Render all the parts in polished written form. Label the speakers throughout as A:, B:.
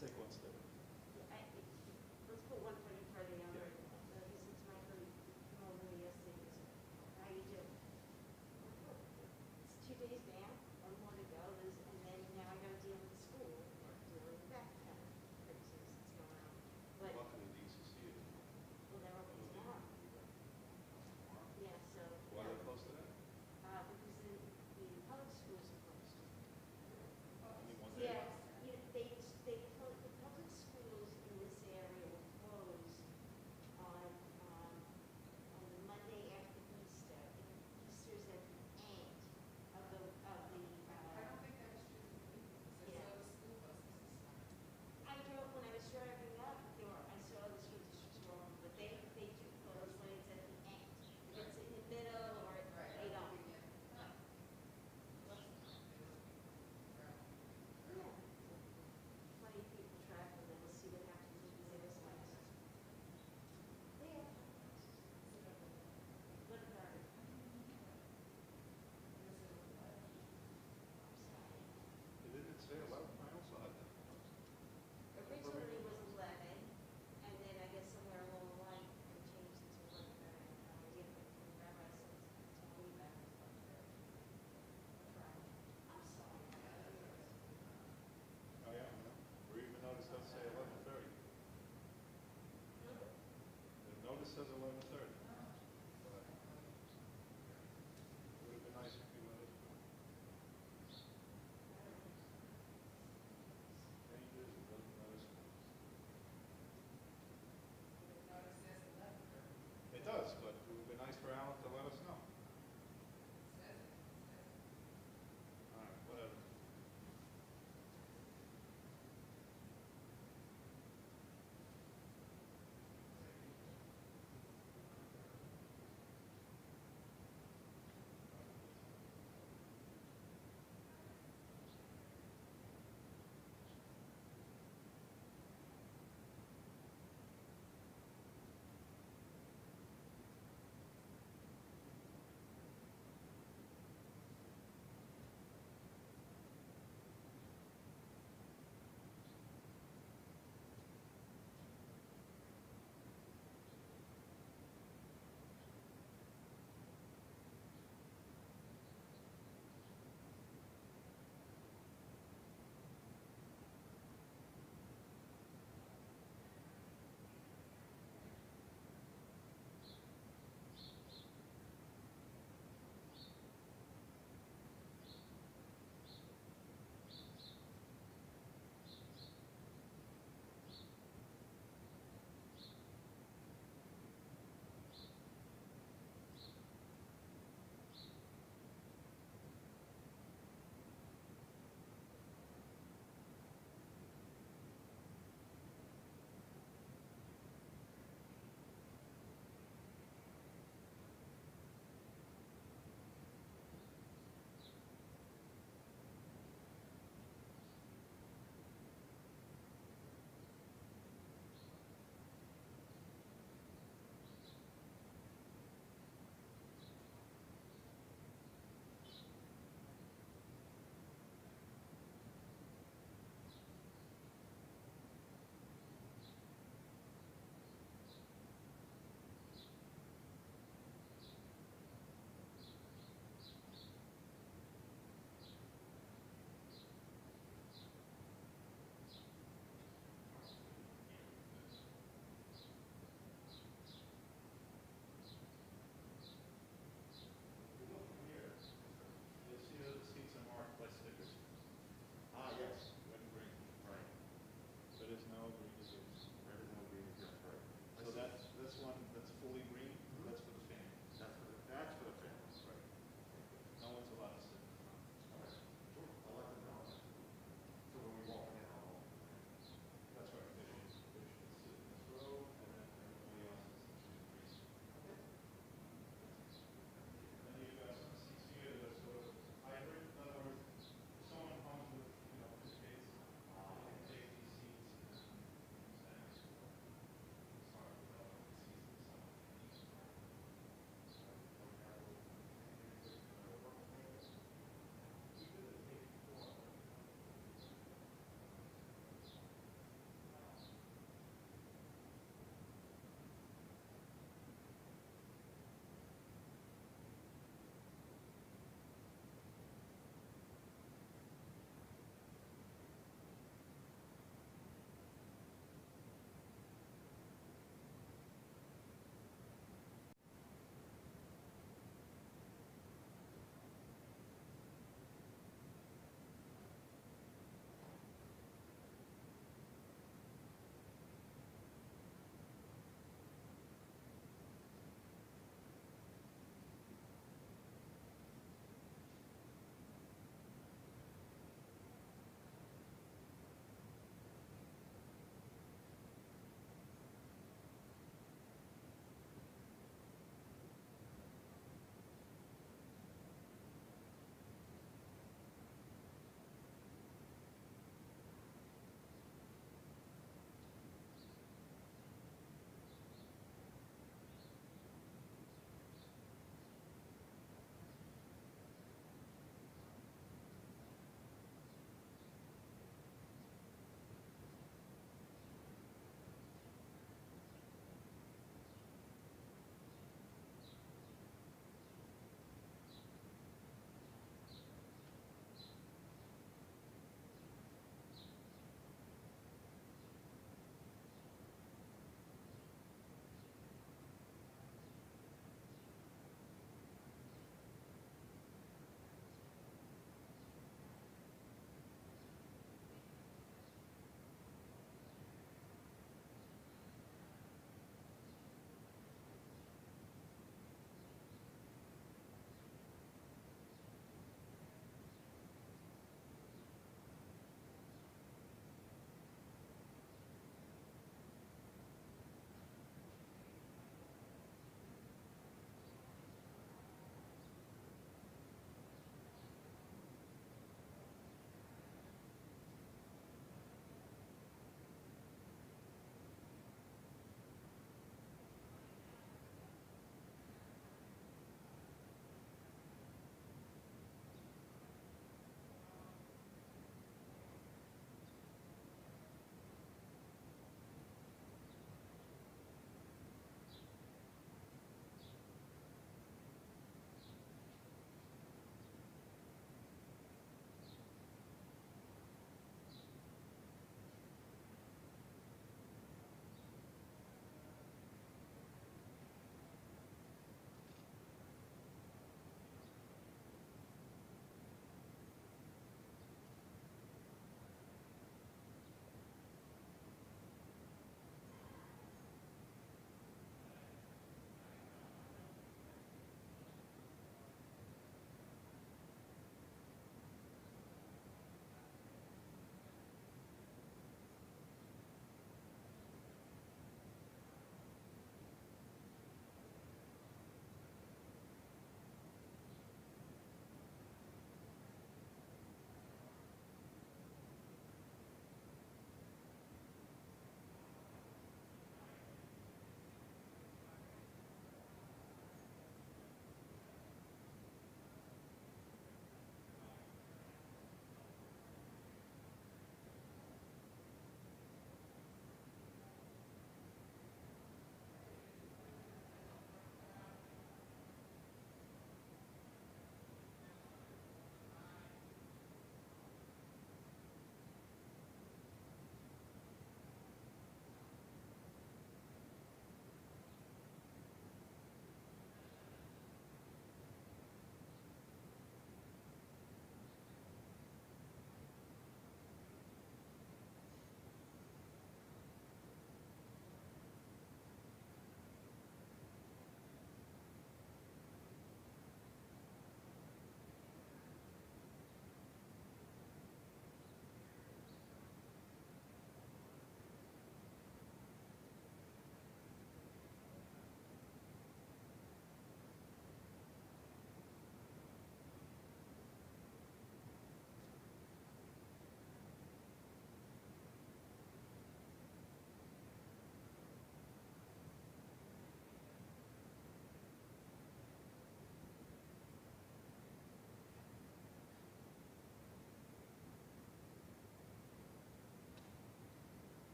A: take one step.
B: Let's put one foot in front of the other. Because it's my turn to come over to yesterday. How you doing? It's 2 days down, one more to go, and then now I got to deal with school, dealing with that kind of craziness that's going on. But
C: Welcome to DCC.
B: well, they're open tomorrow. Yeah, so
C: Why are they close to that?
B: because the public schools are closed.
A: Only one day.
B: Yeah, they told the public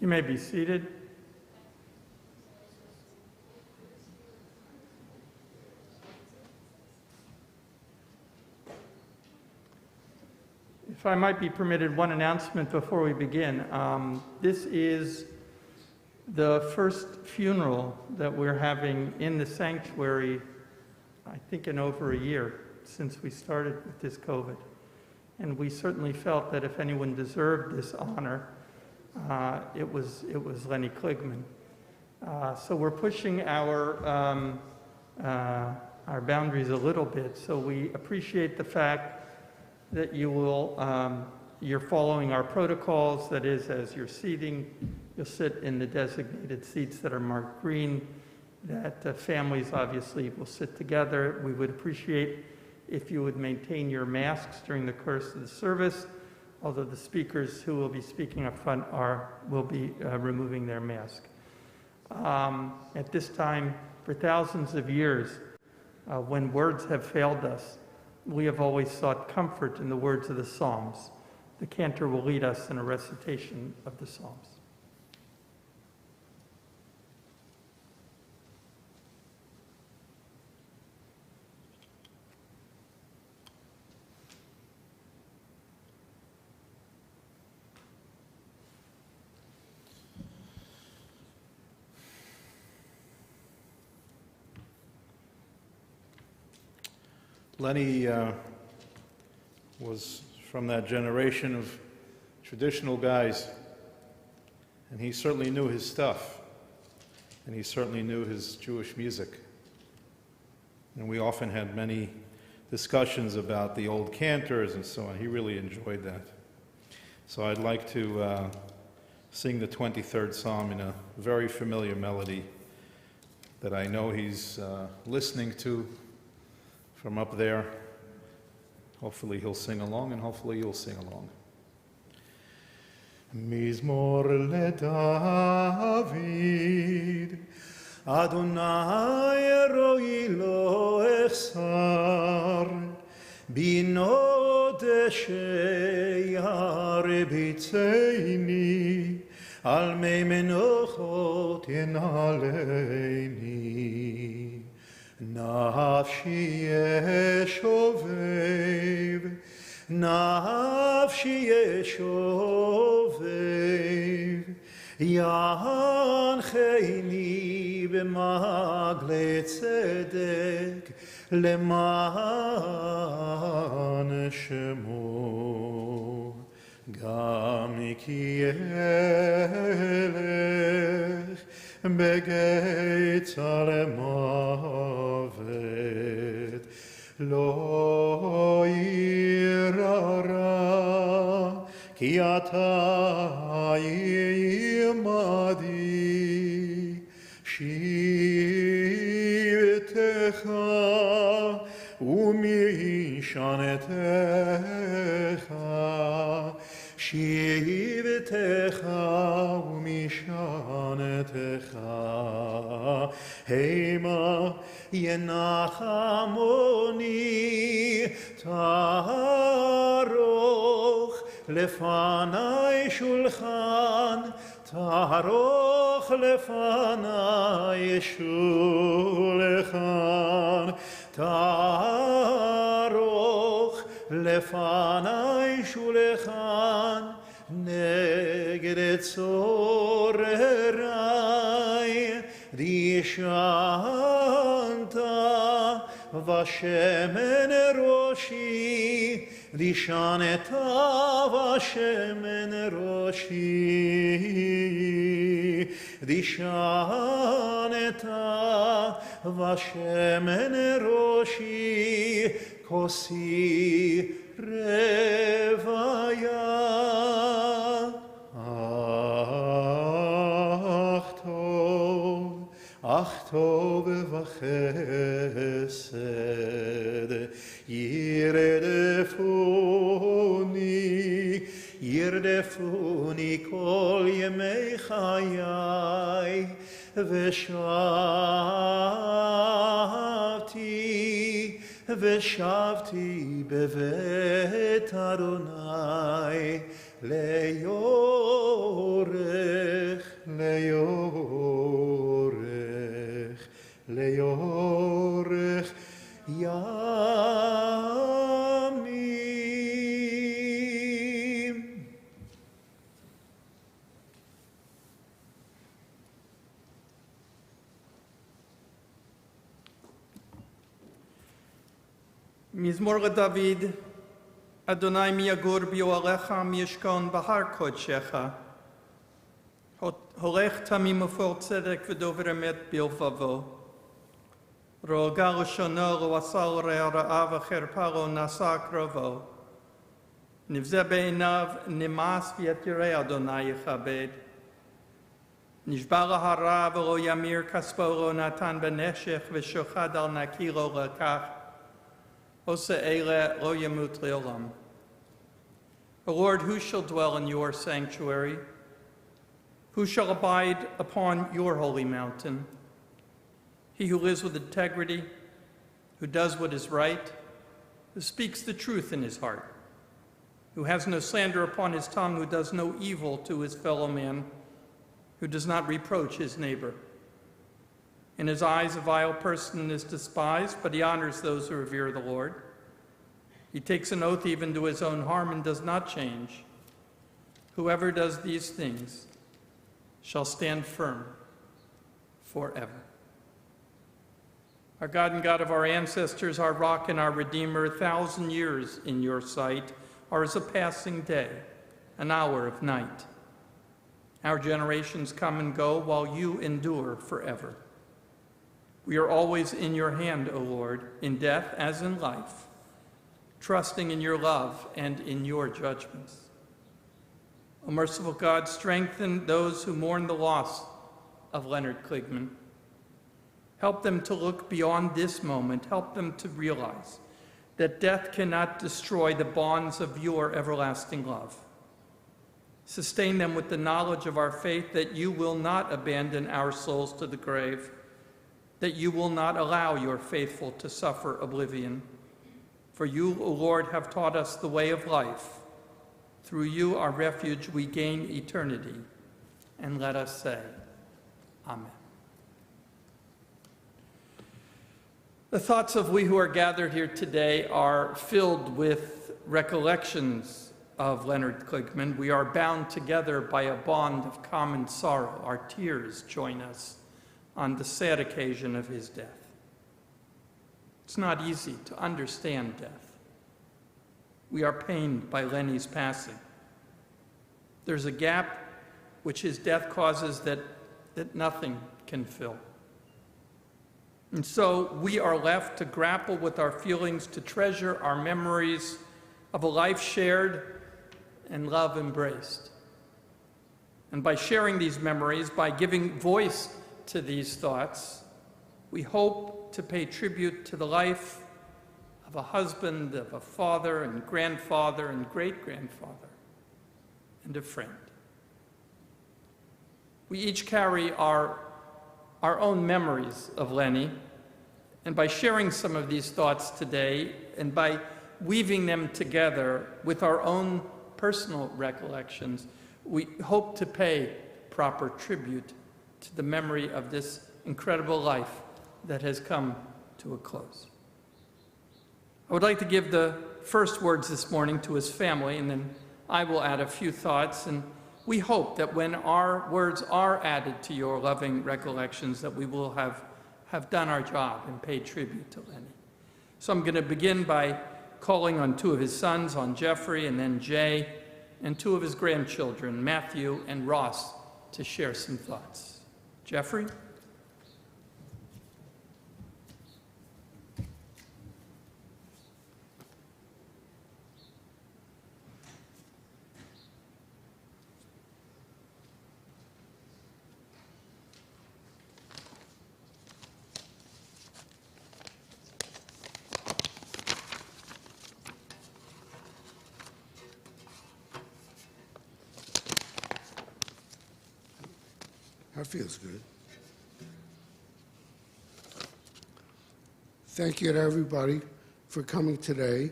A: You may be seated. If I might be permitted one announcement before we begin. This is the first funeral that we're having in the sanctuary, I think in over a year since we started with this COVID. And we certainly felt that if anyone deserved this honor, it was Lenny Kliegman. So we're pushing our boundaries a little bit. So we appreciate the fact that you're following our protocols. That is, as you're seating, you'll sit in the designated seats that are marked green, that families obviously will sit together. We would appreciate if you would maintain your masks during the course of the service, although the speakers who will be speaking up front will be removing their mask. At this time, for thousands of years, when words have failed us, we have always sought comfort in the words of the Psalms. The cantor will lead us in a recitation of the Psalms.
D: Lenny was from that generation of traditional guys, and he certainly knew his stuff, and he certainly knew his Jewish music. And we often had many discussions about the old cantors and so on. He really enjoyed that. So I'd like to sing the 23rd Psalm in a very familiar melody that I know he's listening to from up there. Hopefully he'll sing along, and hopefully you'll sing along. Mizmor leDavid, Adonai roi lo echsar, bino desheyar bitzeini, al mei menochot yenaleini. Nafshi yeshovev, nafshi yeshovev, yancheini b'magle tzedek, leman shemo, gam ki elech, begeit alemavet, lo irara, ki ata imadi, shivtecha umishanetecha, shivtecha umishanetecha, hema yenachamoni, taroch lefanai shulchan, taroch lefanai shulchan, taroch lefanai shulchan, neged tzorerai, dishanta vashemen roshi, dishaneta vashemen roshi, dishaneta vashemen roshi, kosi revaya. Ach tov v'chesed, yirdefuni kol yemei chayai, v'shavti bevet Adonai leyorech
A: מזמור לדוד, אדוני מי יגור באוהליך מי ישכון בהר קודשך. הולך תמים ופועל צדק ודובר אמת בלבבו. רוגע לשונו לא עשה רעה וחרפה לא נשא קרובו. נבזה בעיניו נמאס ואת ירא אדוני יכבד. נשבע להרע ולא ימיר כספו לא נתן בנשך ושוחד על נקי לא לקח. עושה אלה לא ימות לעולם. O Lord, who shall dwell in your sanctuary? Who shall abide upon your holy mountain? He who lives with integrity, who does what is right, who speaks the truth in his heart, who has no slander upon his tongue, who does no evil to his fellow man, who does not reproach his neighbor. In his eyes, a vile person is despised, but he honors those who revere the Lord. He takes an oath even to his own harm and does not change. Whoever does these things shall stand firm forever. Our God and God of our ancestors, our rock and our Redeemer, 1,000 years in your sight are as a passing day, an hour of night. Our generations come and go while you endure forever. We are always in your hand, O Lord, in death as in life, trusting in your love and in your judgments. O merciful God, strengthen those who mourn the loss of Leonard Kliegman. Help them to look beyond this moment. Help them to realize that death cannot destroy the bonds of your everlasting love. Sustain them with the knowledge of our faith that you will not abandon our souls to the grave, that you will not allow your faithful to suffer oblivion. For you, O Lord, have taught us the way of life. Through you, our refuge, we gain eternity. And let us say, Amen. The thoughts of we who are gathered here today are filled with recollections of Leonard Kliegman. We are bound together by a bond of common sorrow. Our tears join us on the sad occasion of his death. It's not easy to understand death. We are pained by Lenny's passing. There's a gap which his death causes that nothing can fill. And so we are left to grapple with our feelings, to treasure our memories of a life shared and love embraced. And by sharing these memories, by giving voice to these thoughts, we hope to pay tribute to the life of a husband, of a father and grandfather and great-grandfather, and a friend. We each carry our own memories of Lenny, and by sharing some of these thoughts today, and by weaving them together with our own personal recollections, we hope to pay proper tribute to the memory of this incredible life that has come to a close. I would like to give the first words this morning to his family, and then I will add a few thoughts. And we hope that when our words are added to your loving recollections, that we will have done our job and paid tribute to Lenny. So I'm going to begin by calling on two of his sons, on Jeffrey and then Jay, and two of his grandchildren, Matthew and Ross, to share some thoughts. Jeffrey?
E: That feels good. Thank you to everybody for coming today.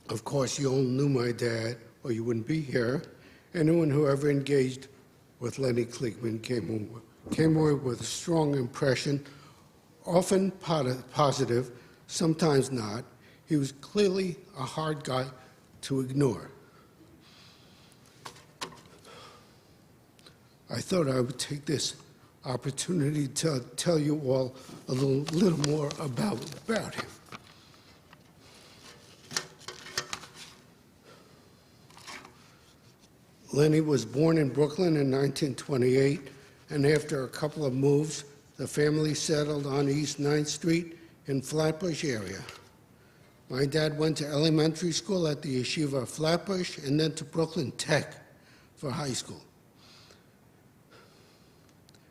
E: Of course, you all knew my dad, or you wouldn't be here. Anyone who ever engaged with Lenny Kliegman came away with a strong impression, often positive, sometimes not. He was clearly a hard guy to ignore. I thought I would take this opportunity to tell you all a little more about him. Lenny was born in Brooklyn in 1928, and after a couple of moves, the family settled on East 9th Street in Flatbush area. My dad went to elementary school at the Yeshiva of Flatbush and then to Brooklyn Tech for high school.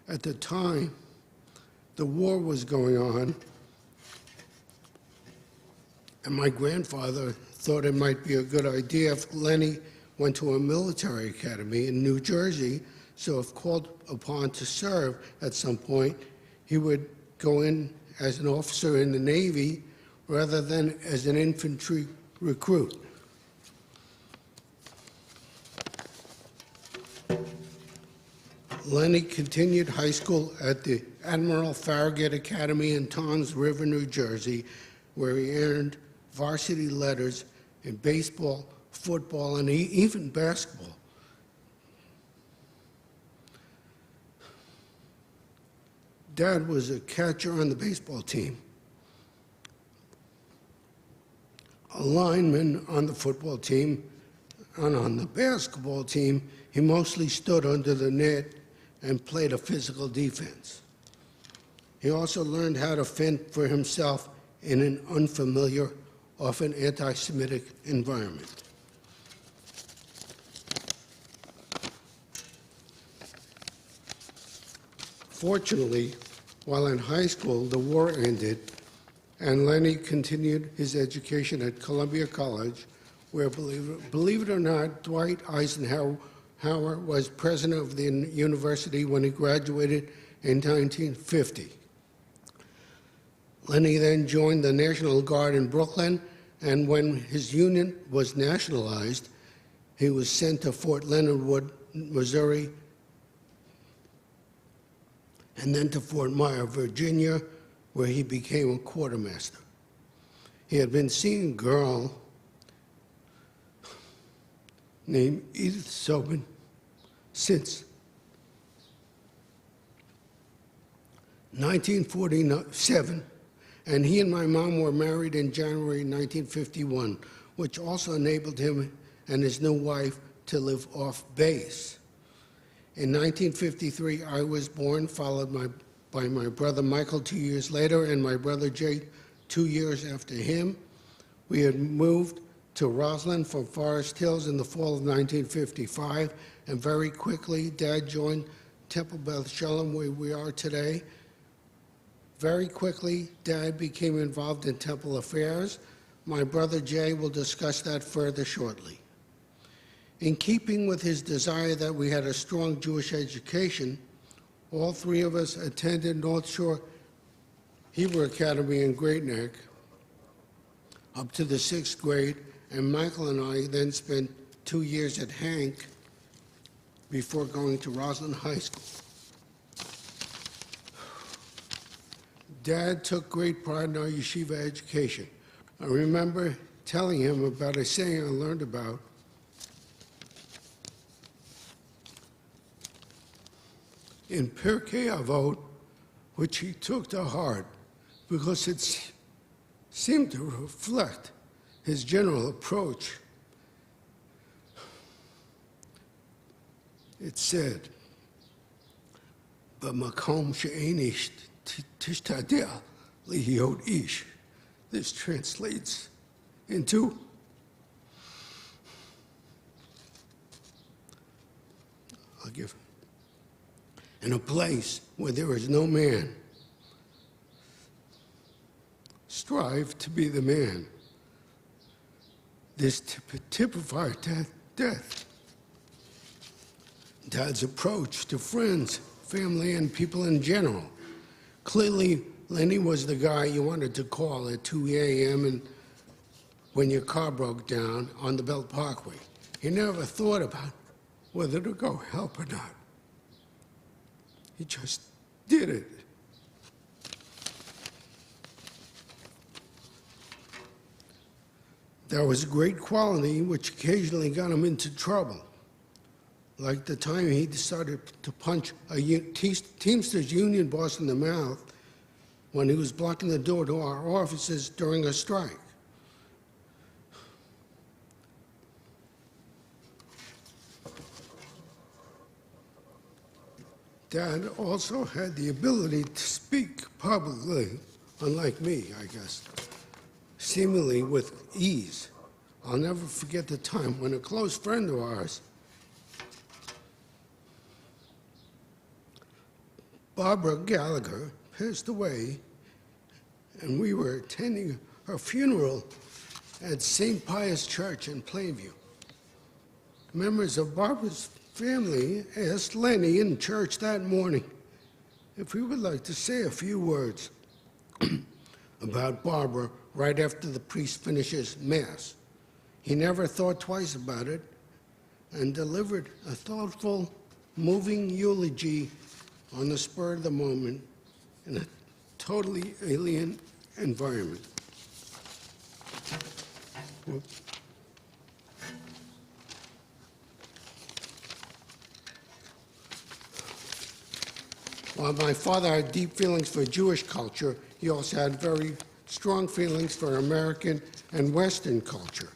E: At the time, the war was going on, and my grandfather thought it might be a good idea if Lenny went to a military academy in New Jersey, so if called upon to serve at some point, he would go in as an officer in the Navy rather than as an infantry recruit. Lenny continued high school at the Admiral Farragut Academy in Toms River, New Jersey, where he earned varsity letters in baseball, football, and even basketball. Dad was a catcher on the baseball team, a lineman on the football team, and on the basketball team, he mostly stood under the net and played a physical defense. He also learned how to fend for himself in an unfamiliar, often anti-Semitic environment. Fortunately, while in high school, the war ended, and Lenny continued his education at Columbia College, where, believe it or not, Dwight Eisenhower was president of the university when he graduated in 1950. Lenny then joined the National Guard in Brooklyn, and when his unit was nationalized, he was sent to Fort Leonard Wood, Missouri, and then to Fort Myer, Virginia, where he became a quartermaster. He had been seeing a girl named Edith Sobin since 1947, and he and my mom were married in January 1951, which also enabled him and his new wife to live off base. In 1953, I was born, followed by my brother Michael 2 years later, and my brother Jay 2 years after him. We had moved to Roslyn from Forest Hills in the fall of 1955, and very quickly, Dad joined Temple Beth Shalom, where we are today. Very quickly, Dad became involved in temple affairs. My brother Jay will discuss that further shortly. In keeping with his desire that we had a strong Jewish education, all three of us attended North Shore Hebrew Academy in Great Neck up to the 6th grade, and Michael and I then spent 2 years at Hank before going to Roslyn High School. Dad took great pride in our yeshiva education. I remember telling him about a saying I learned about in Pirkei Avot, which he took to heart because it seemed to reflect his general approach. It said, "B'makom she'ein ish tishtadeh lihiyot ish." This translates into, I'll give, in a place where there is no man, strive to be the man. This typified death. Dad's approach to friends, family, and people in general. Clearly, Lenny was the guy you wanted to call at 2 a.m. and when your car broke down on the Belt Parkway. He never thought about whether to go help or not. He just did it. That was a great quality which occasionally got him into trouble. like the time he decided to punch a Teamsters union boss in the mouth when he was blocking the door to our offices during a strike. Dad also had the ability to speak publicly, unlike me, I guess, seemingly with ease. I'll never forget the time when a close friend of ours, Barbara Gallagher, passed away, and we were attending her funeral at St. Pius Church in Plainview. Members of Barbara's family asked Lenny in church that morning if he would like to say a few words about Barbara right after the priest finishes Mass. He never thought twice about it and delivered a thoughtful, moving eulogy on the spur of the moment in a totally alien environment. Whoops. While my father had deep feelings for Jewish culture, he also had very strong feelings for American and Western culture.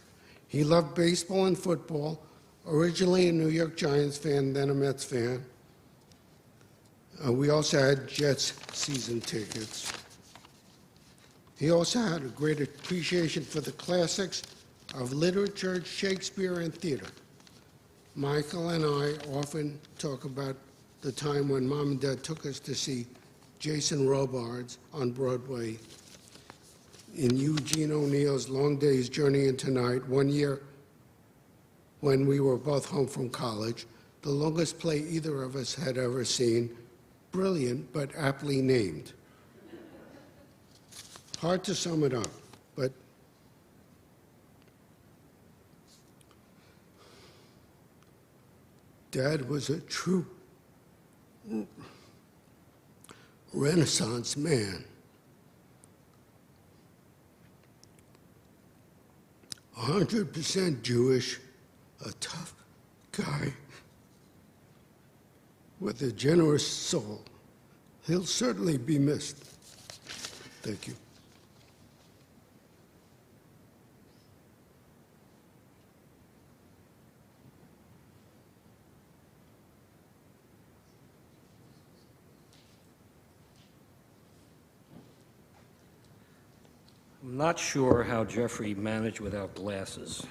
E: He loved baseball and football, originally a New York Giants fan, then a Mets fan. We also had Jets season tickets. He also had a great appreciation for the classics of literature, Shakespeare, and theater. Michael and I often talk about the time when Mom and Dad took us to see Jason Robards on Broadway in Eugene O'Neill's Long Day's Journey into Night, one year when we were both home from college, the longest play either of us had ever seen, brilliant but aptly named. Hard to sum it up, but Dad was a true Renaissance man. 100% Jewish, a tough guy with a generous soul. He'll certainly be missed. Thank you.
F: I'm not sure how Jeffrey managed without glasses.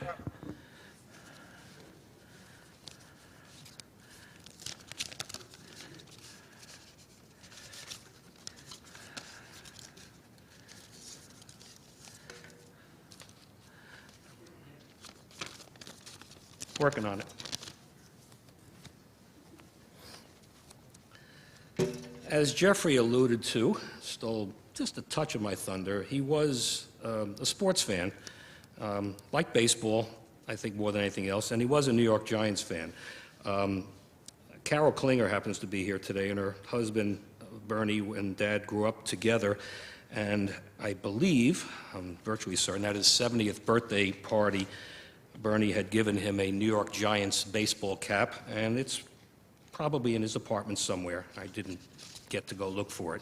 F: Working on it. As Jeffrey alluded to, stole just a touch of my thunder, he was a sports fan, liked baseball, I think more than anything else, and he was a New York Giants fan. Carol Klinger happens to be here today, and her husband, Bernie, and Dad grew up together, and I believe, I'm virtually certain, at his 70th birthday party, Bernie had given him a New York Giants baseball cap, and it's probably in his apartment somewhere. I didn't get to go look for it.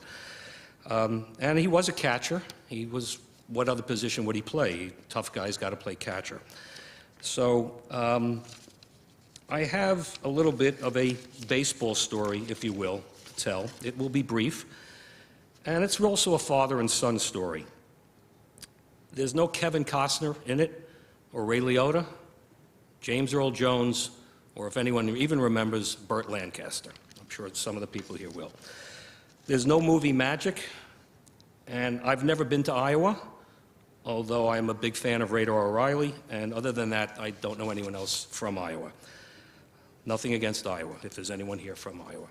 F: And he was a catcher. He was, what other position would he play? Tough guy's got to play catcher. So I have a little bit of a baseball story, if you will, to tell. It will be brief. And it's also a father and son story. There's no Kevin Costner in it, or Ray Liotta, James Earl Jones, or if anyone even remembers, Burt Lancaster. I'm sure some of the people here will. There's no movie magic, and I've never been to Iowa, although I'm a big fan of Radar O'Reilly, and other than that, I don't know anyone else from Iowa. Nothing against Iowa, if there's anyone here from Iowa.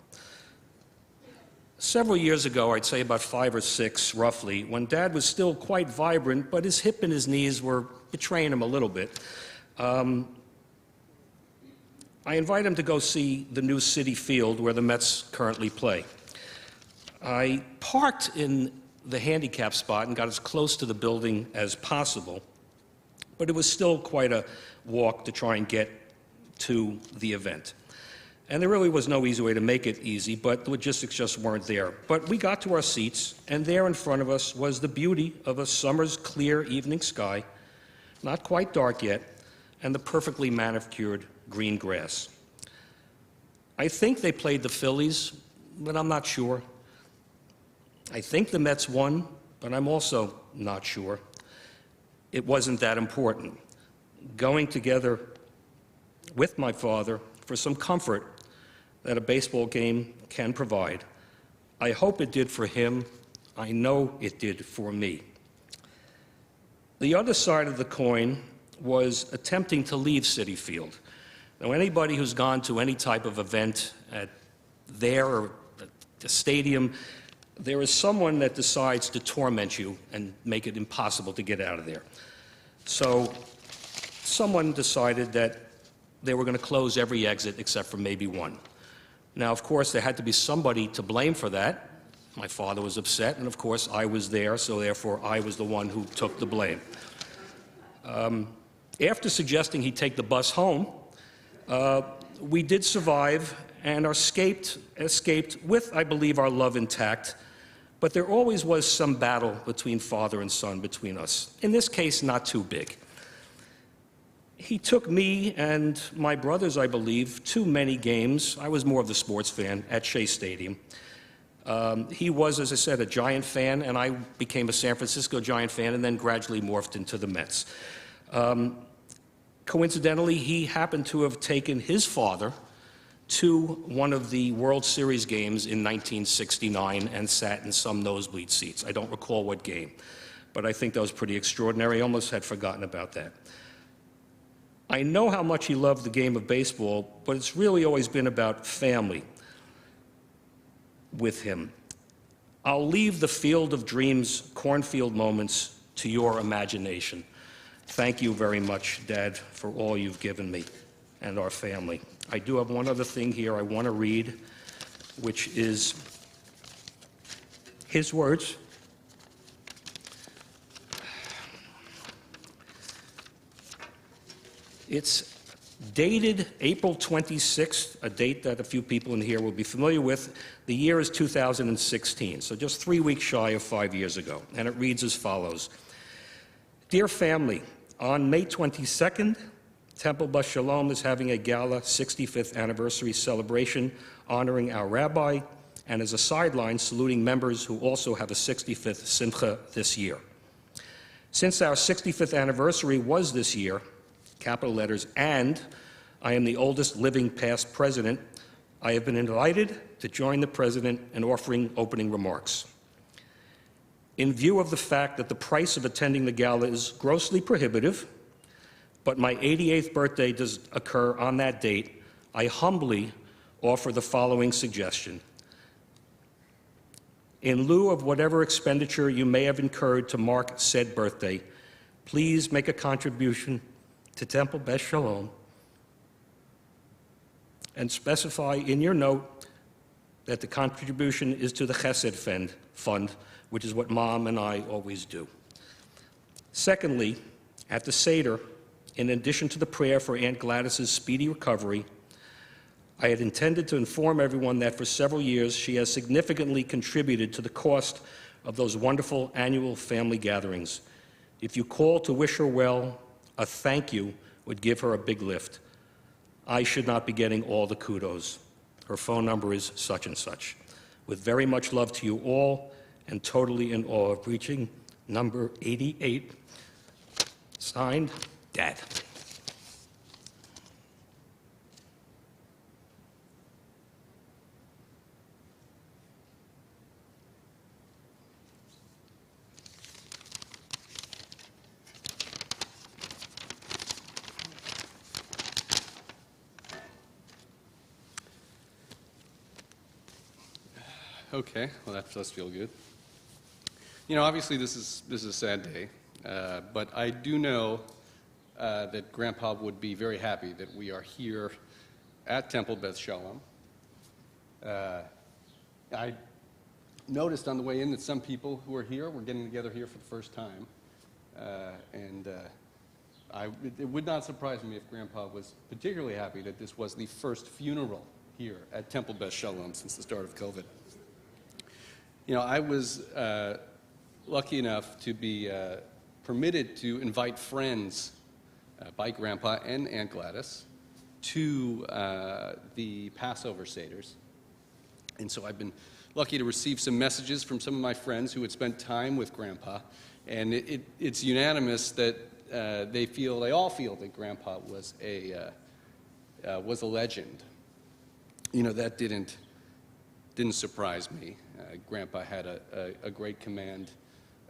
F: Several years ago, I'd say about 5 or 6 roughly, when Dad was still quite vibrant, but his hip and his knees were betraying him a little bit, I invited him to go see the new Citi Field where the Mets currently play. I parked in the handicap spot and got as close to the building as possible, but it was still quite a walk to try and get to the event. And there really was no easy way to make it easy, but the logistics just weren't there. But we got to our seats, and there in front of us was the beauty of a summer's clear evening sky, not quite dark yet, and the perfectly manicured green grass. I think they played the Phillies, but I'm not sure. I think the Mets won, but I'm also not sure. It wasn't that important. Going together with my father for some comfort that a baseball game can provide. I hope it did for him. I know it did for me. The other side of the coin was attempting to leave Citi Field. Now, anybody who's gone to any type of event there or at the stadium, there is someone that decides to torment you and make it impossible to get out of there. So someone decided that they were going to close every exit except for maybe one. Now, of course, there had to be somebody to blame for that. My father was upset, and of course, I was there, so therefore I was the one who took the blame. After suggesting he take the bus home, we did survive and escaped with, I believe, our love intact. But there always was some battle between father and son between us. In this case, not too big. He took me and my brothers, I believe, to many games. I was more of the sports fan at Shea Stadium. He was, as I said, a Giant fan, and I became a San Francisco Giant fan and then gradually morphed into the Mets. Coincidentally, he happened to have taken his father to one of the World Series games in 1969 and sat in some nosebleed seats. I don't recall what game, but I think that was pretty extraordinary. I almost had forgotten about that. I know how much he loved the game of baseball, but it's really always been about family with him. I'll leave the field of dreams, cornfield moments to your imagination. Thank you very much, Dad, for all you've given me and our family. I do have one other thing here I want to read, which is his words. It's dated April 26th, a date that a few people in here will be familiar with. The year is 2016, so just 3 weeks shy of 5 years ago. And it reads as follows. Dear family, on May 22nd, Temple Bus Shalom is having a gala 65th anniversary celebration honoring our rabbi, and as a sideline, saluting members who also have a 65th simcha this year. Since our 65th anniversary was this year, capital letters, and I am the oldest living past president, I have been invited to join the president in offering opening remarks. In view of the fact that the price of attending the gala is grossly prohibitive, but my 88th birthday does occur on that date, I humbly offer the following suggestion. In lieu of whatever expenditure you may have incurred to mark said birthday, please make a contribution to Temple Beth Shalom and specify in your note that the contribution is to the Chesed Fund, which is what Mom and I always do. Secondly, at the Seder, in addition to the prayer for Aunt Gladys's speedy recovery, I had intended to inform everyone that for several years she has significantly contributed to the cost of those wonderful annual family gatherings. If you call to wish her well, a thank you would give her a big lift. I should not be getting all the kudos. Her phone number is such and such. With very much love to you all, and totally in awe of reaching number 88. Signed, Dad.
C: Okay, well, that does feel good. You know, obviously this is a sad day, but I do know that Grandpa would be very happy that we are here at Temple Beth Shalom. I noticed on the way in that some people who are here were getting together here for the first time, it would not surprise me if Grandpa was particularly happy that this was the first funeral here at Temple Beth Shalom since the start of COVID. You know, I was lucky enough to be permitted to invite friends by Grandpa and Aunt Gladys to the Passover Seders. And so I've been lucky to receive some messages from some of my friends who had spent time with Grandpa, and it's unanimous that they all feel that Grandpa was a legend. You know, that didn't surprise me. Grandpa had a great command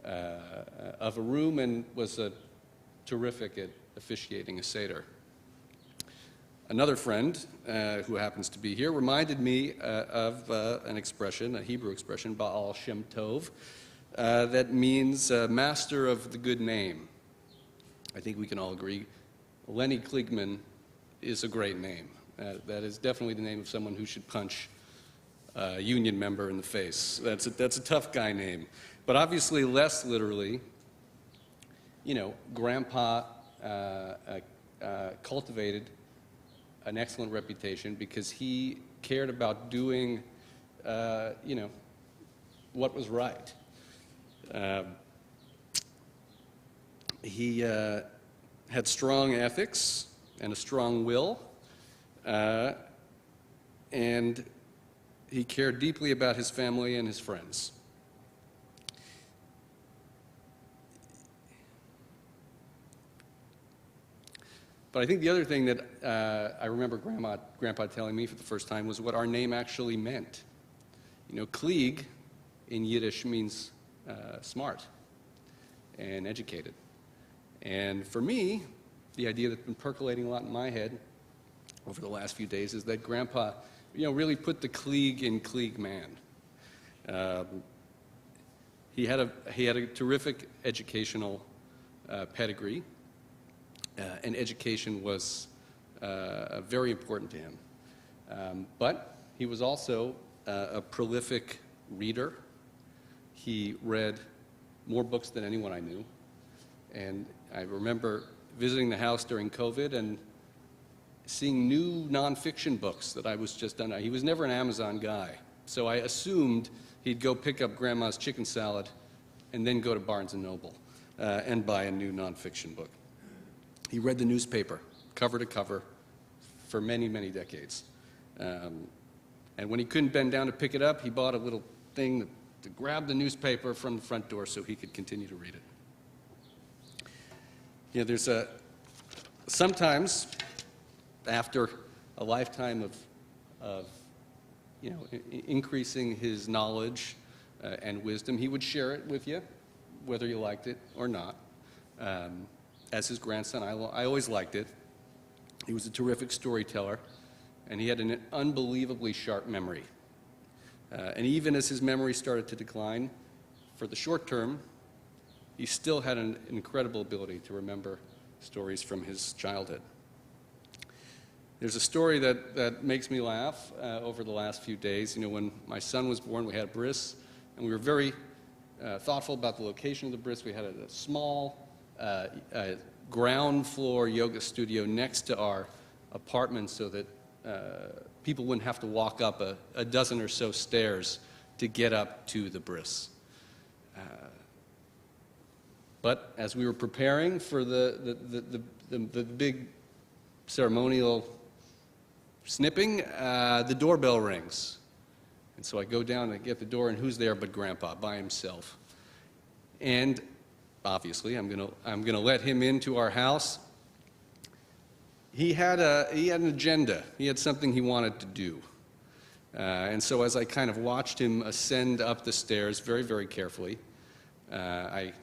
C: of a room and was terrific at officiating a Seder. Another friend who happens to be here reminded me of an expression, a Hebrew expression, Baal Shem Tov, that means master of the good name. I think we can all agree Lenny Kliegman is a great name. That is definitely the name of someone who should punch a union member in the face. That's a tough guy name. But obviously, less literally, you know, Grandpa cultivated an excellent reputation because he cared about doing, you know, what was right. He had strong ethics and a strong will, and he cared deeply about his family and his friends. But I think the other thing that I remember Grandpa telling me for the first time was what our name actually meant. You know, Klieg in Yiddish means smart and educated. And for me, the idea that's been percolating a lot in my head over the last few days is that Grandpa, you know, really put the Klieg in Kliegman. He had a terrific educational pedigree, and education was very important to him. But he was also a prolific reader. He read more books than anyone I knew. And I remember visiting the house during COVID and seeing new nonfiction books that I was just done. He was never an Amazon guy, so I assumed he'd go pick up Grandma's chicken salad and then go to Barnes & Noble and buy a new nonfiction book. He read the newspaper, cover to cover, for many, many decades. And when he couldn't bend down to pick it up, he bought a little thing to grab the newspaper from the front door so he could continue to read it. You know, there's sometimes after a lifetime of you know, increasing his knowledge and wisdom, he would share it with you, whether you liked it or not. As his grandson, I always liked it. He was a terrific storyteller, and he had an unbelievably sharp memory. And even as his memory started to decline, for the short term, he still had an incredible ability to remember stories from his childhood. There's a story that makes me laugh over the last few days. You know, when my son was born, we had a bris, and we were very thoughtful about the location of the bris. We had a small ground floor yoga studio next to our apartment so that people wouldn't have to walk up a dozen or so stairs to get up to the bris. But as we were preparing for the big ceremonial snipping, the doorbell rings. And so I go down and get the door, and who's there but Grandpa by himself? And obviously, I'm gonna let him into our house. He had an agenda. He had something he wanted to do. And so as I kind of watched him ascend up the stairs very, very carefully, I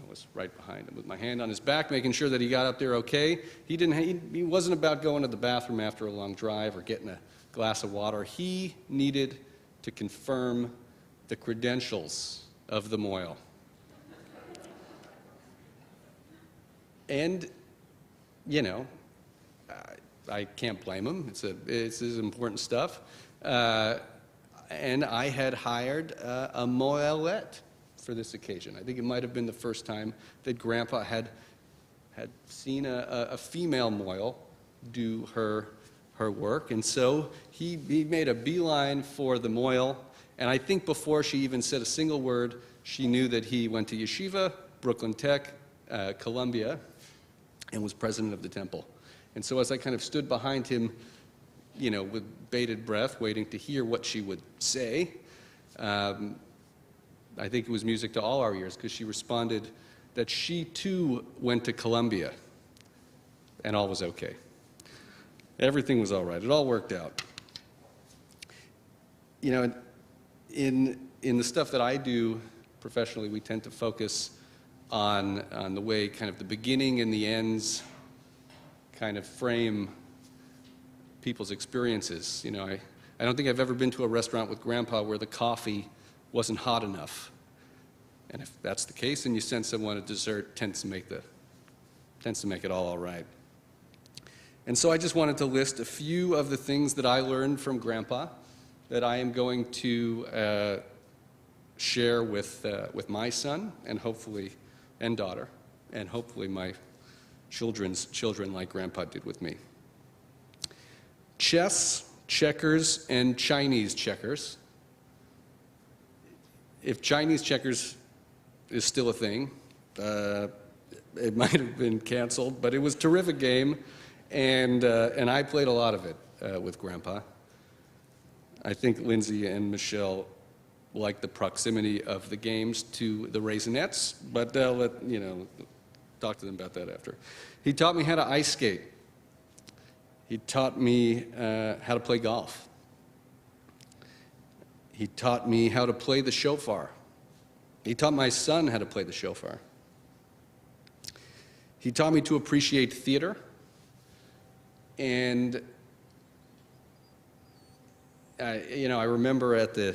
C: was right behind him with my hand on his back, making sure that he got up there okay. He wasn't about going to the bathroom after a long drive or getting a glass of water. He needed to confirm the credentials of the mohel. And, you know, I can't blame him. It's important stuff. And I had hired a mohelette for this occasion. I think it might have been the first time that Grandpa had seen a female mohel do her her work. And so he made a beeline for the Moyle, and I think before she even said a single word, she knew that he went to yeshiva, Brooklyn Tech, Columbia, and was president of the temple. And so as I kind of stood behind him, you know, with bated breath, waiting to hear what she would say, I think it was music to all our ears, because she responded that she too went to Columbia, and all was okay. Everything was all right. It all worked out. You know, in the stuff that I do professionally, we tend to focus on the way kind of the beginning and the ends kind of frame people's experiences. You know, I don't think I've ever been to a restaurant with Grandpa where the coffee wasn't hot enough. And if that's the case, and you send someone a dessert, tends to make it all right. And so I just wanted to list a few of the things that I learned from Grandpa that I am going to share with my son and daughter, and hopefully my children's children, like Grandpa did with me. Chess, checkers, and Chinese checkers. If Chinese checkers is still a thing, it might have been canceled, but it was a terrific game, and I played a lot of it with Grandpa. I think Lindsay and Michelle like the proximity of the games to the Raisinets, but they'll talk to them about that after. He taught me how to ice skate. He taught me how to play golf. He taught me how to play the shofar. He taught my son how to play the shofar. He taught me to appreciate theater. And, I remember at the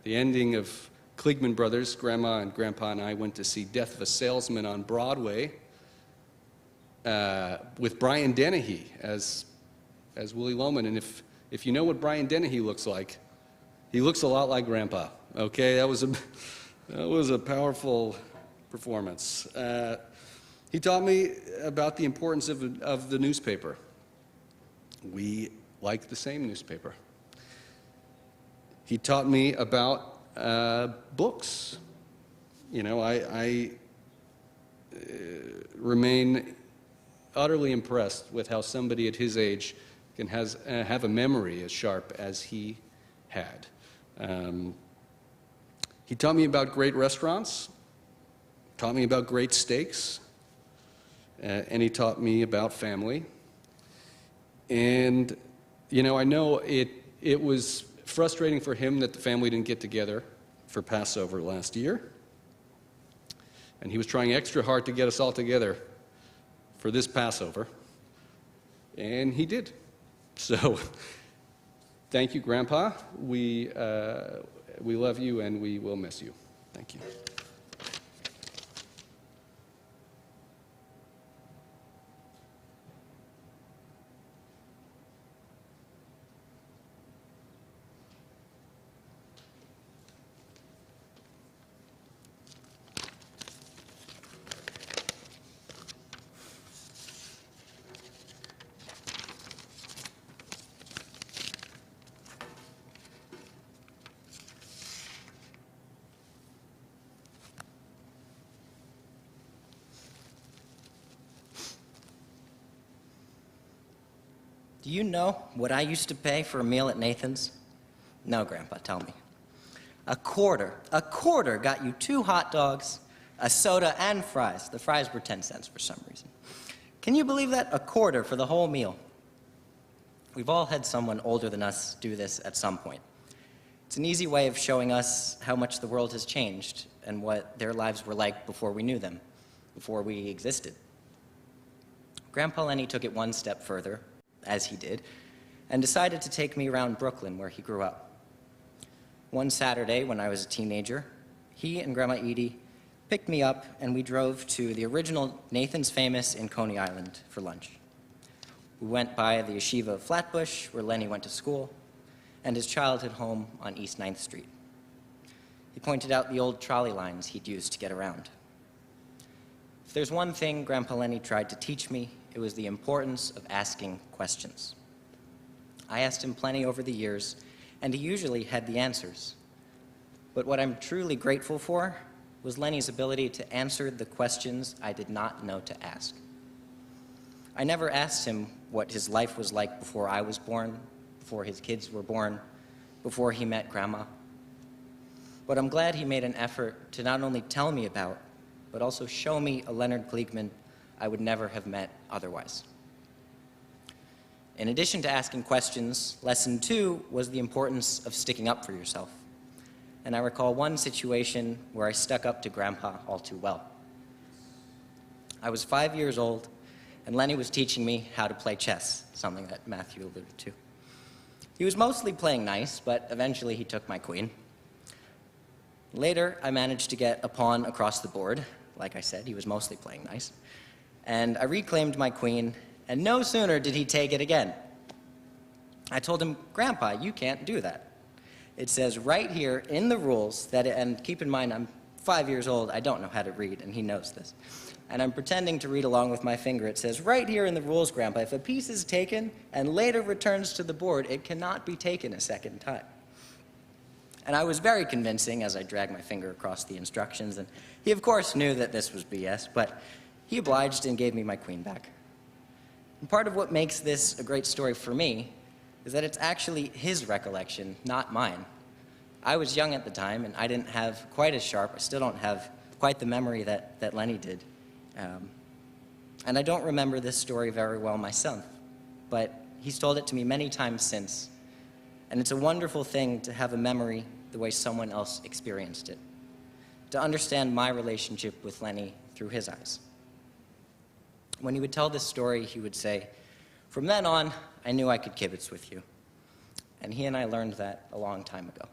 C: ending of Kliegman Brothers, Grandma and Grandpa and I went to see Death of a Salesman on Broadway with Brian Dennehy as Willie Loman. And if you know what Brian Dennehy looks like, he looks a lot like Grandpa. Okay, that was a powerful performance. He taught me about the importance of the newspaper. We like the same newspaper. He taught me about books. I remain utterly impressed with how somebody at his age can have a memory as sharp as he had. He taught me about great restaurants, taught me about great steaks, and he taught me about family. And, I know it was frustrating for him that the family didn't get together for Passover last year. And he was trying extra hard to get us all together for this Passover. And he did. So, thank you, Grandpa. We love you and we will miss you. Thank you.
G: Do you know what I used to pay for a meal at Nathan's? No, Grandpa, tell me. A quarter got you 2 hot dogs, a soda, and fries. The fries were 10 cents for some reason. Can you believe that? A quarter for the whole meal. We've all had someone older than us do this at some point. It's an easy way of showing us how much the world has changed and what their lives were like before we knew them, before we existed. Grandpa Lenny took it one step further, as he did, and decided to take me around Brooklyn, where he grew up. One Saturday, when I was a teenager, he and Grandma Edie picked me up, and we drove to the original Nathan's Famous in Coney Island for lunch. We went by the yeshiva of Flatbush, where Lenny went to school, and his childhood home on East 9th Street. He pointed out the old trolley lines he'd used to get around. If there's one thing Grandpa Lenny tried to teach me, it was the importance of asking questions. I asked him plenty over the years, and he usually had the answers. But what I'm truly grateful for was Lenny's ability to answer the questions I did not know to ask. I never asked him what his life was like before I was born, before his kids were born, before he met Grandma. But I'm glad he made an effort to not only tell me about, but also show me a Leonard Kliegman I would never have met otherwise. In addition to asking questions, lesson 2 was the importance of sticking up for yourself. And I recall one situation where I stuck up to Grandpa all too well. I was 5 years old, and Lenny was teaching me how to play chess, something that Matthew alluded to. He was mostly playing nice, but eventually he took my queen. Later, I managed to get a pawn across the board. Like I said, he was mostly playing nice. And I reclaimed my queen, and no sooner did he take it again. I told him, "Grandpa, you can't do that. It says right here in the rules that," and keep in mind, I'm 5 years old, I don't know how to read, and he knows this. And I'm pretending to read along with my finger. It says right here in the rules, Grandpa, if a piece is taken and later returns to the board, it cannot be taken a second time. And I was very convincing as I dragged my finger across the instructions, and he of course knew that this was BS, but he obliged and gave me my queen back. And part of what makes this a great story for me is that it's actually his recollection, not mine. I was young at the time, and I didn't have quite as sharp, I still don't have quite the memory that Lenny did. And I don't remember this story very well myself, but he's told it to me many times since. And it's a wonderful thing to have a memory the way someone else experienced it, to understand my relationship with Lenny through his eyes. When he would tell this story, he would say, "From then on, I knew I could kibitz with you." And he and I learned that a long time ago.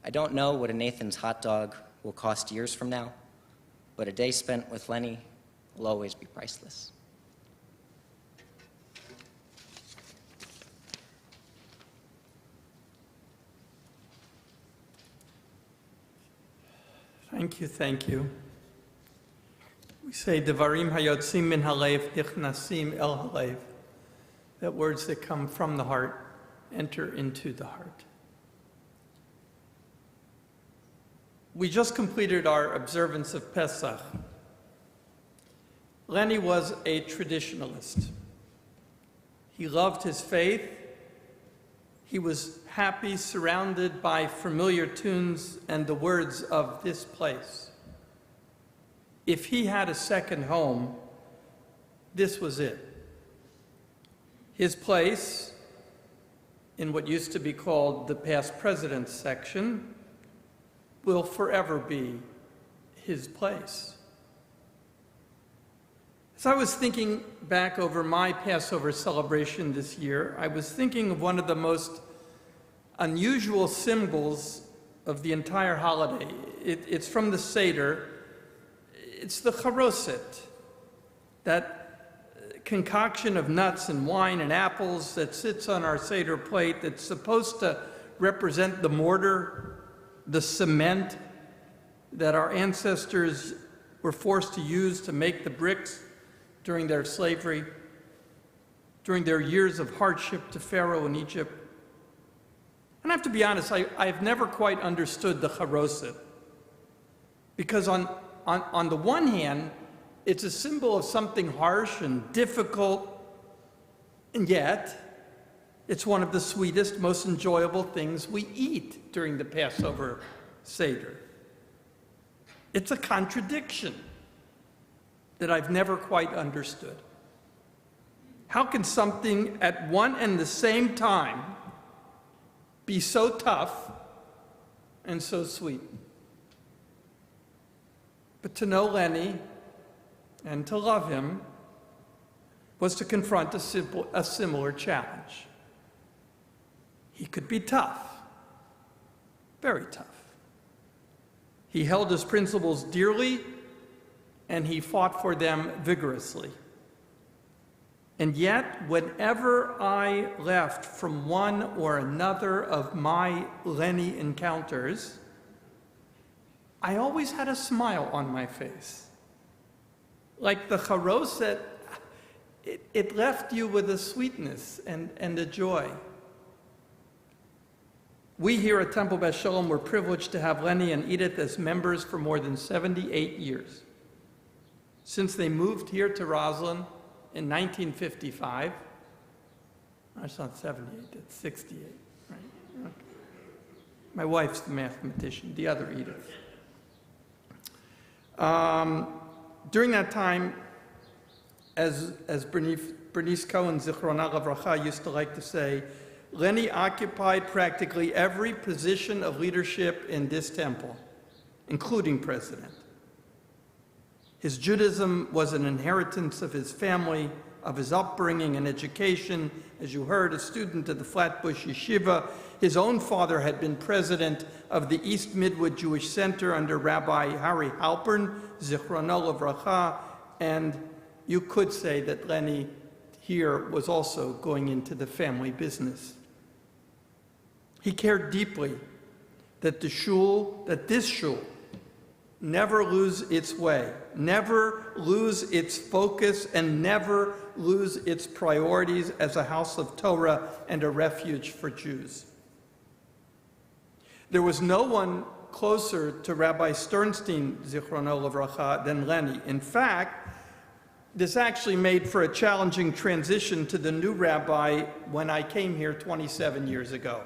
G: I don't know what a Nathan's hot dog will cost years from now, but a day spent with Lenny will always be priceless.
A: Thank you, thank you. We say, Devarim hayotzim min halev nichnasim el halev, that words that come from the heart enter into the heart. We just completed our observance of Pesach. Lenny was a traditionalist. He loved his faith. He was happy, surrounded by familiar tunes and the words of this place. If he had a second home, this was it. His place, in what used to be called the past president's section, will forever be his place. As I was thinking back over my Passover celebration this year, I was thinking of one of the most unusual symbols of the entire holiday. It's from the Seder. It's the charoset, that concoction of nuts and wine and apples that sits on our Seder plate that's supposed to represent the mortar, the cement that our ancestors were forced to use to make the bricks during their slavery, during their years of hardship to Pharaoh in Egypt. And I have to be honest, I've never quite understood the charoset. Because on the one hand, it's a symbol of something harsh and difficult, and yet it's one of the sweetest, most enjoyable things we eat during the Passover Seder. It's a contradiction that I've never quite understood. How can something at one and the same time be so tough and so sweet? But to know Lenny and to love him was to confront a similar challenge. He could be tough, very tough. He held his principles dearly, and he fought for them vigorously. And yet, whenever I left from one or another of my Lenny encounters, I always had a smile on my face. Like the charoset it left you with a sweetness and a joy. We here at Temple Beth Shalom were privileged to have Lenny and Edith as members for more than 78 years. Since they moved here to Roslyn in 1955, that's not 78, that's 68, right? Okay. My wife's the mathematician, the other Edith. During that time, as Bernice Cohen, Zichrona Lavracha, used to like to say, Lenny occupied practically every position of leadership in this temple, including president. His Judaism was an inheritance of his family, of his upbringing and education. As you heard, a student at the Flatbush Yeshiva. His own father had been president of the East Midwood Jewish Center under Rabbi Harry Halpern, Zichrono Livracha, and you could say that Lenny here was also going into the family business. He cared deeply that this shul never lose its way, never lose its focus, and never lose its priorities as a house of Torah and a refuge for Jews. There was no one closer to Rabbi Sternstein, Zichrono Livracha, than Lenny. In fact, this actually made for a challenging transition to the new rabbi when I came here 27 years ago.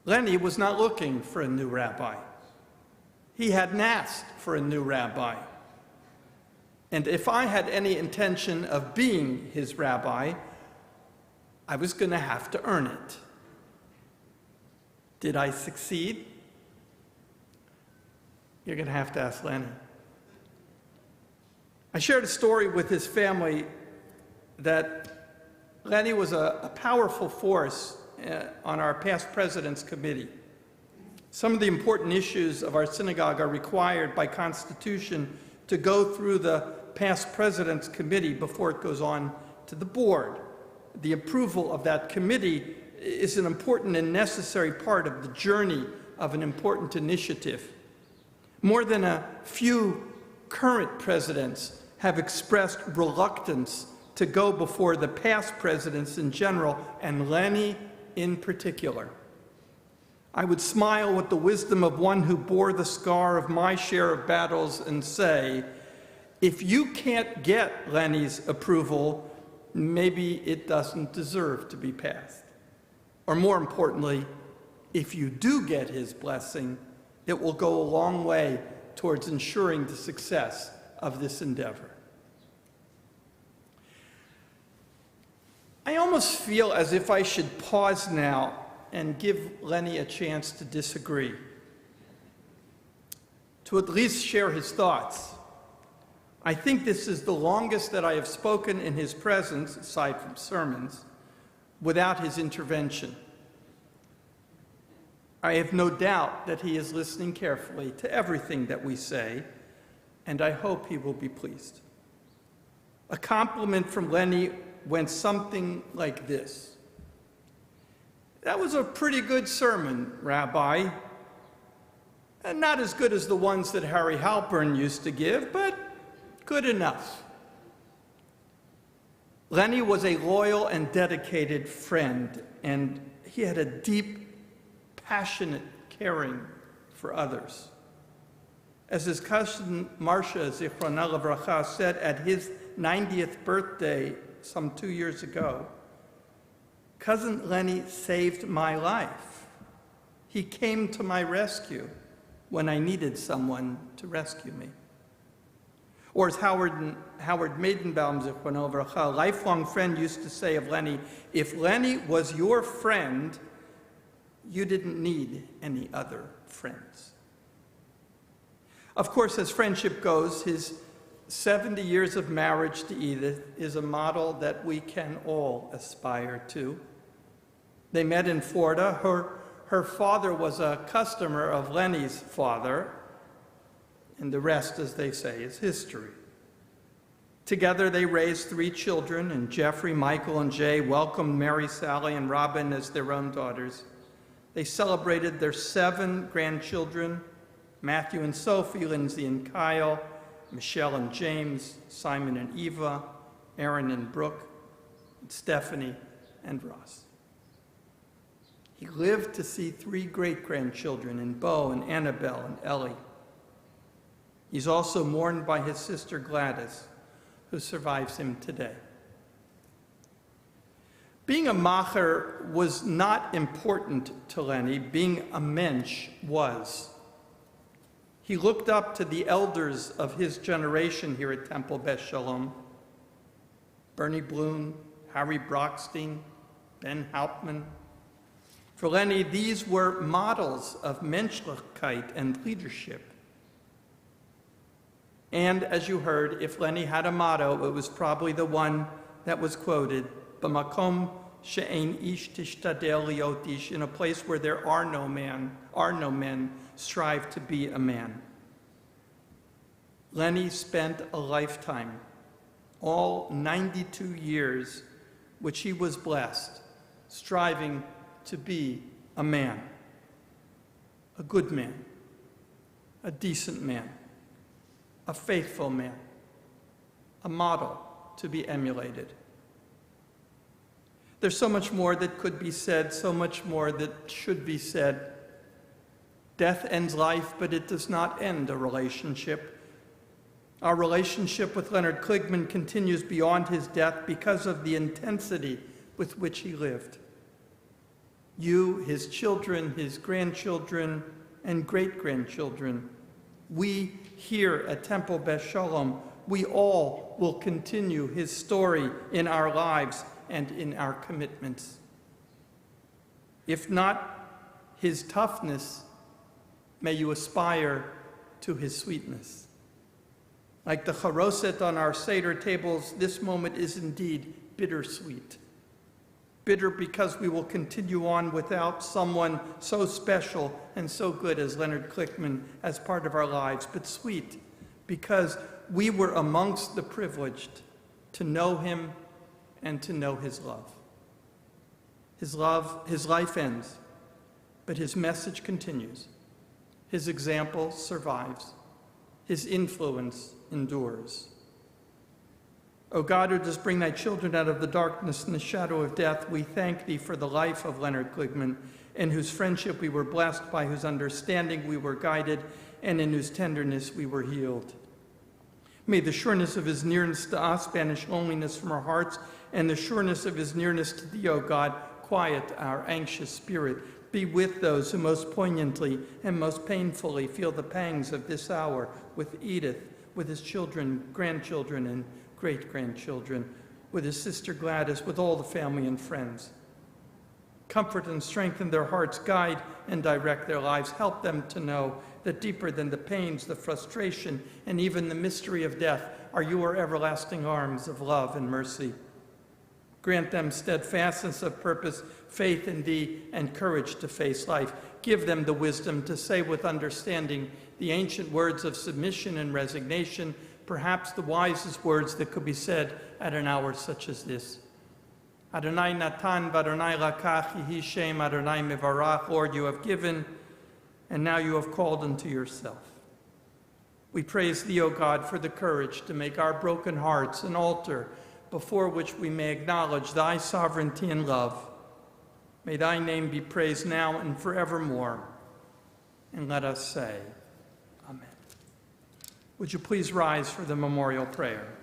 A: Lenny was not looking for a new rabbi. He hadn't asked for a new rabbi. And if I had any intention of being his rabbi, I was going to have to earn it. Did I succeed? You're going to have to ask Lenny. I shared a story with his family that Lenny was a powerful force on our past president's committee. Some of the important issues of our synagogue are required by Constitution to go through the past president's committee before it goes on to the board. The approval of that committee is an important and necessary part of the journey of an important initiative. More than a few current presidents have expressed reluctance to go before the past presidents in general, and Lenny in particular. I would smile with the wisdom of one who bore the scar of my share of battles and say, if you can't get Lenny's approval, maybe it doesn't deserve to be passed. Or more importantly, if you do get his blessing, it will go a long way towards ensuring the success of this endeavor. I almost feel as if I should pause now and give Lenny a chance to disagree, to at least share his thoughts. I think this is the longest that I have spoken in his presence, aside from sermons, without his intervention. I have no doubt that he is listening carefully to everything that we say, and I hope he will be pleased. A compliment from Lenny went something like this. That was a pretty good sermon, Rabbi. And not as good as the ones that Harry Halpern used to give, but good enough. Lenny was a loyal and dedicated friend, and he had a deep, passionate caring for others. As his cousin Marcia Zichrona Livracha said at his 90th birthday some 2 years ago, Cousin Lenny saved my life. He came to my rescue when I needed someone to rescue me. Or as Howard Maidenbaum, Zichrono Livracha, a lifelong friend, used to say of Lenny, if Lenny was your friend, you didn't need any other friends. Of course, as friendship goes, his 70 years of marriage to Edith is a model that we can all aspire to. They met in Florida. Her father was a customer of Lenny's father, and the rest, as they say, is history. Together they raised 3 children, and Jeffrey, Michael, and Jay welcomed Mary, Sally, and Robin as their own daughters. They celebrated their 7 grandchildren, Matthew and Sophie, Lindsay and Kyle, Michelle and James, Simon and Eva, Aaron and Brooke, and Stephanie and Ross. He lived to see 3 great-grandchildren in Bo and Annabelle and Ellie. He's also mourned by his sister Gladys, who survives him today. Being a macher was not important to Lenny. Being a mensch was. He looked up to the elders of his generation here at Temple Beth Shalom: Bernie Bloom, Harry Brockstein, Ben Hauptmann. For Lenny, these were models of menschlichkeit and leadership. And as you heard, if Lenny had a motto, it was probably the one that was quoted, "B'makom she'ein ish tishtadel liot ish," in a place where there are no men, strive to be a man. Lenny spent a lifetime, all 92 years, which he was blessed, striving to be a man, a good man, a decent man, a faithful man, a model to be emulated. There's so much more that could be said, so much more that should be said. Death ends life, but it does not end a relationship. Our relationship with Leonard Kliegman continues beyond his death because of the intensity with which he lived. You, his children, his grandchildren, and great-grandchildren, we here at Temple Beth Shalom, we all will continue his story in our lives and in our commitments. If not his toughness, may you aspire to his sweetness. Like the charoset on our Seder tables, this moment is indeed bittersweet. Bitter because we will continue on without someone so special and so good as Leonard Kliegman as part of our lives, but sweet because we were amongst the privileged to know him and to know his love. His life ends, but his message continues. His example survives. His influence endures. O God, who dost bring thy children out of the darkness and the shadow of death, we thank thee for the life of Leonard Kliegman, in whose friendship we were blessed, by whose understanding we were guided, and in whose tenderness we were healed. May the sureness of his nearness to us banish loneliness from our hearts, and the sureness of his nearness to thee, O God, quiet our anxious spirit. Be with those who most poignantly and most painfully feel the pangs of this hour, with Edith, with his children, grandchildren, and great-grandchildren, with his sister Gladys, with all the family and friends. Comfort and strengthen their hearts, guide and direct their lives. Help them to know that deeper than the pains, the frustration, and even the mystery of death are your everlasting arms of love and mercy. Grant them steadfastness of purpose, faith in thee, and courage to face life. Give them the wisdom to say with understanding the ancient words of submission and resignation, perhaps the wisest words that could be said at an hour such as this. Adonai Natan v'Adonai Lakach Yehi Shem Adonai Mevarach. Lord, you have given, and now you have called unto yourself. We praise thee, O God, for the courage to make our broken hearts an altar before which we may acknowledge thy sovereignty and love. May thy name be praised now and forevermore. And let us say, Amen. Would you please rise for the memorial prayer?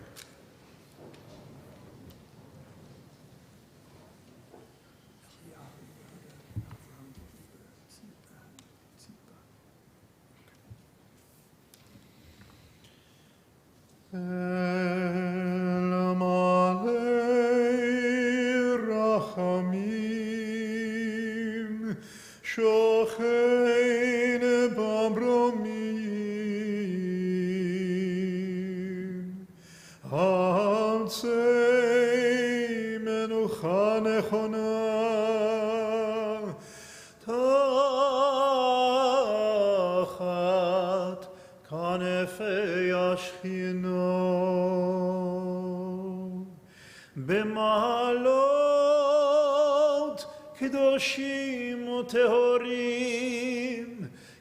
D: במעלות קדושים וטהורים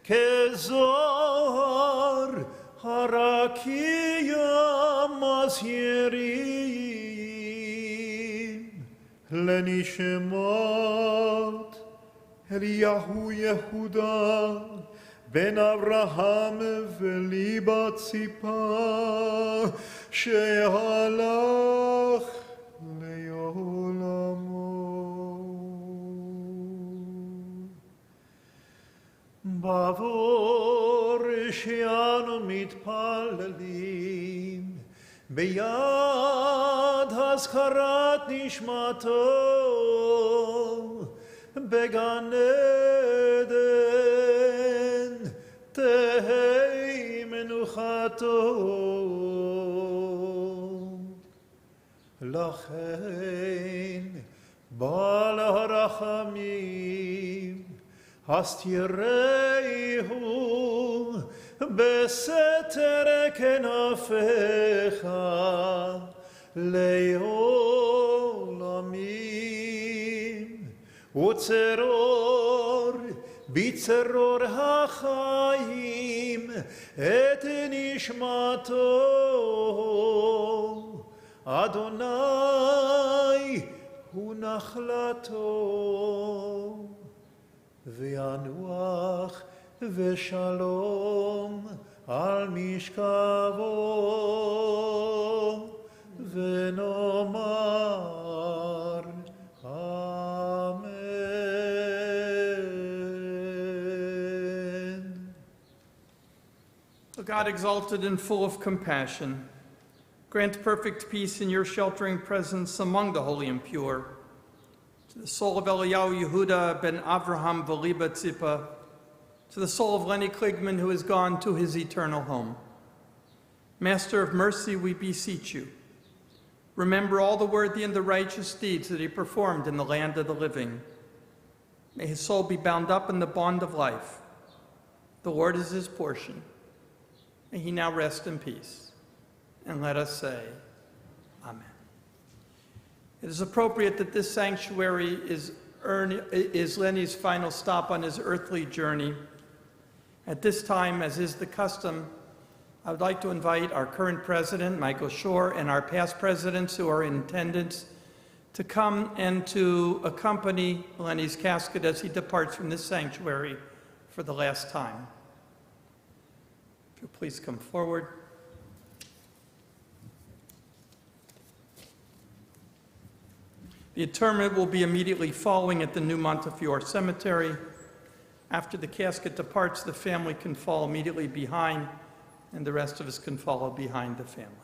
D: כזוהר הרקיע מסיירים לנשמות אליהו יהודה בן אברהם וליבה ציפה שהלך לעולמו. בעבור שאנו מתפללים ביד הזכרת נשמתו בגן עדן תהי מנוחתו. לכן בעל הרחמים הסתירהו בסתר כנפיך לעולמים, וצרור בצרור החיים את נשמתו. אדוני הוא נחלתו, וינוח ושלום על משכבו, ונאמר אמן.
A: O God, exalted and full of compassion, grant perfect peace in your sheltering presence among the holy and pure. To the soul of Eliyahu Yehuda ben Avraham Veliba Tzipa, to the soul of Lenny Kliegman, who has gone to his eternal home. Master of mercy, we beseech you, remember all the worthy and the righteous deeds that he performed in the land of the living. May his soul be bound up in the bond of life. The Lord is his portion. May he now rest in peace. And let us say, Amen. It is appropriate that this sanctuary is Lenny's final stop on his earthly journey. At this time, as is the custom, I would like to invite our current president, Michael Shore, and our past presidents who are in attendance to come and to accompany Lenny's casket as he departs from this sanctuary for the last time. If you'll please come forward. The interment will be immediately following at the New Montefiore Cemetery. After the casket departs, the family can fall immediately behind, and the rest of us can follow behind the family.